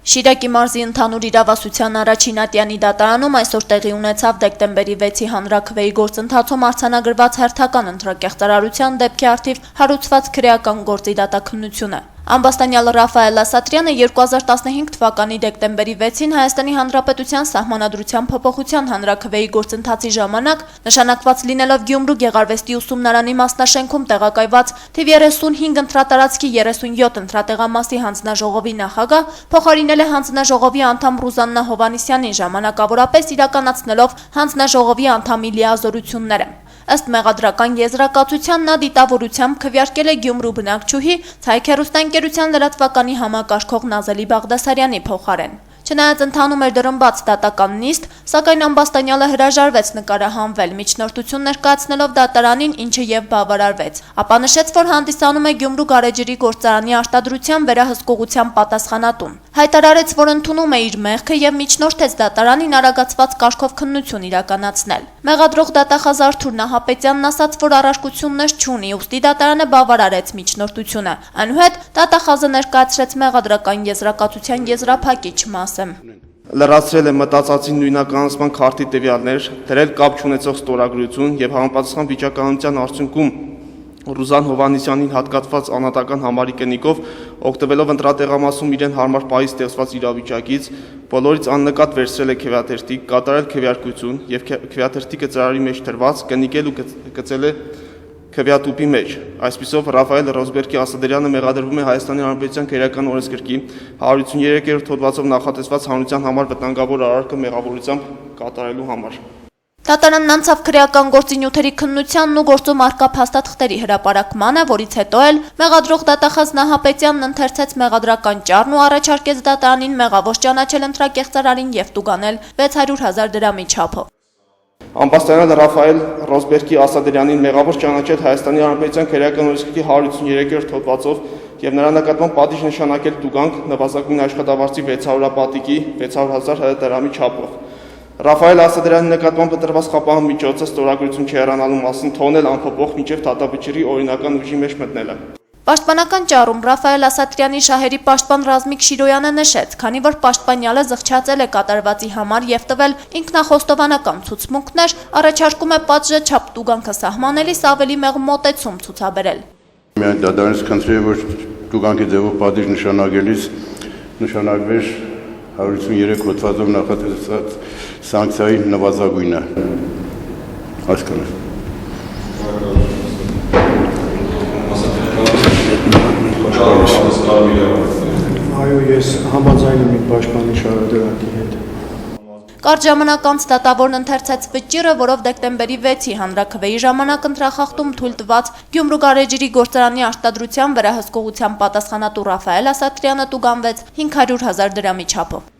Շիրակի մարզի ընդհանուր իրավասության առաջին ատյանի դատարանում այսօր տեղի ունեցավ դեկտեմբերի 6-ի հանրաքվեի գործընթացում արձանագրված հերթական ընտրակեղծարարության դեպքի առթիվ հարուցված քրեական գործի դատաքննությունը։ Ամբաստանյալ Ռաֆայել Ասատրյանը 2015 թվականի դեկտեմբերի 6-ին Հայաստանի Հանրապետության Սահմանադրության փոփոխության հանրաքվեի գործընթացի ժամանակ նշանակված լինելով Գյումրու գեղարվեստի ուսումնարանի մասնաշենքում տեղակայված թիվ 35 ընտրատարածքի 37 ընտրատեղամասի հանձնաժողովի նախագահ փոխարինել է հանձնաժողովի անդամ Ռուզաննա Հովանիսյանին ժամանակավորապես իրականացնելով հանձնաժողովի անդամի լիազորությունները։ Ըստ մեղադրական եզրակացության նա դիտավորությամբ քվեարկել է Գյումրու բնակչուհի Ցայք հեռուստաընկերության լրատվականի համակարգող Նազելի Բաղդասարյանի փոխարեն։ Չնայած ընթանում էր դրմբաց դատական նիստ, սակայն ամբաստանյալը հրաժարվեց նկարահանվել, միջնորդություն ներկայացնելով դատարանին, ինչը եւ բավարարվեց։ Ապա նշեց, որ հանդիսանում է Գյումրու գարեջրի գործարանի արտադրության վերահսկողության պատասխանատուն։ Հայտարարեց, որ ընդունում է իր մեղքը եւ միջնորդեց դատարանին արագացված կարգով քննություն իրականացնել։ Մեղադրող դատախազ Արթուր Նահապետյանն ասաց, որ առարկություններ չունի, ուստի դատարանը բավարարեց միջնորդությունը։ Այնուհետ դատախազը ներկայացրեց մեղադրական եզրակացության եզրափակիչ մասը։ Լրացրել է մտածածի նույնականացման քարտի տվյալներ, դրել կապ չունեցող ստորագրություն եւ համապատասխան վիճակահանության արդյունքում Ռուզան Հովանիսյանին հատկացված անհատական համարի կենիկով օգտվելով ընտրատեղամասում իրեն հարմար պահի ստեղծված իրավիճակից բոլորից աննկատ վերցրել է քվեաթերթիկ, կատարել քվեարկություն եւ քվեաթերթիկը ծրարի մեջ դրված կնիկել ու գծել է քվեատուփի մեջ։ Այսպիսով Ռաֆայել Ռոզբերգի Ասադրյանը մեղադրվում է Հայաստանի Հանրապետության քրեական օրենսգրքի 153-րդ հոդվածով նախատեսված հանրության համար վտանգավոր արարքը մեղավորությամբ կատարելու համար։ Դատարանն անցավ քրեական գործի նյութերի քննությանն ու գործում առկա փաստաթղթերի հրապարակմանը, որից հետո էլ մեղադրող դատախազ Նահապետյանն ընթերցեց մեղադրական ճառն ու առաջարկեց դատարանին մեղավոր ճանաչել ընտրակեղծարարին եւ տուգանել 600,000 դրամի չափով։ Ամբաստանյալ Ռաֆայել Ռոզբերգի Ասադրյանին մեղավոր ճանաչել Հայաստանի Հանրապետության քրեական օրենսգրքի 153-րդ հոդվածով եւ նրա նկատմամբ պատիժ նշանակել տուգանք նվազագույն աշխատավարձի 600 պատիկի 600,000 դրամի չափով։ Ռաֆայել Ասադրյանի նկատմամբ ընտրված խափահան միջոցը ստորագրություն չհեռանալու մասին թողնել անփոփոխ մինչև դատավճիռի օրինական ուժի մեջ մտնելը։ Պաշտպանական ճառում Ռաֆայել Ասատրյանի շահերի պաշտպան Ռազմիկ Շիրոյանը նշեց, քանի որ պաշտպանյալը զղջացել է կատարվածի համար եւ տվել ինքնախոստովանական ցուցմունքներ, առաջարկում է պատժը չափ տուգանքը սահմանելիս ավելի մեղմ մոտեցում ցուցաբերել։ Միայն դատարանից խնդրել որ տուգանքի ձևով պատիժ նշանակելիս նշանակվեր 153 հոդվածով նախատեսված սանկցիայի նվազագույնը։ Հասկանա։ Այո, ես համաձայն եմ պաշտպանի շարադրակի հետ։ Կարճ ժամանակ անց դատավորն ընթերցեց վճիռը, որով դեկտեմբերի 6-ի հանրաքվեի ժամանակ ընտրախախտում թույլ տված Գյումրու գարեջրի գործարանի արտադրության վերահսկողության պատասխանատու Ռաֆայել Ասատրյանը տուգանվեց 500,000 դրամի չափով։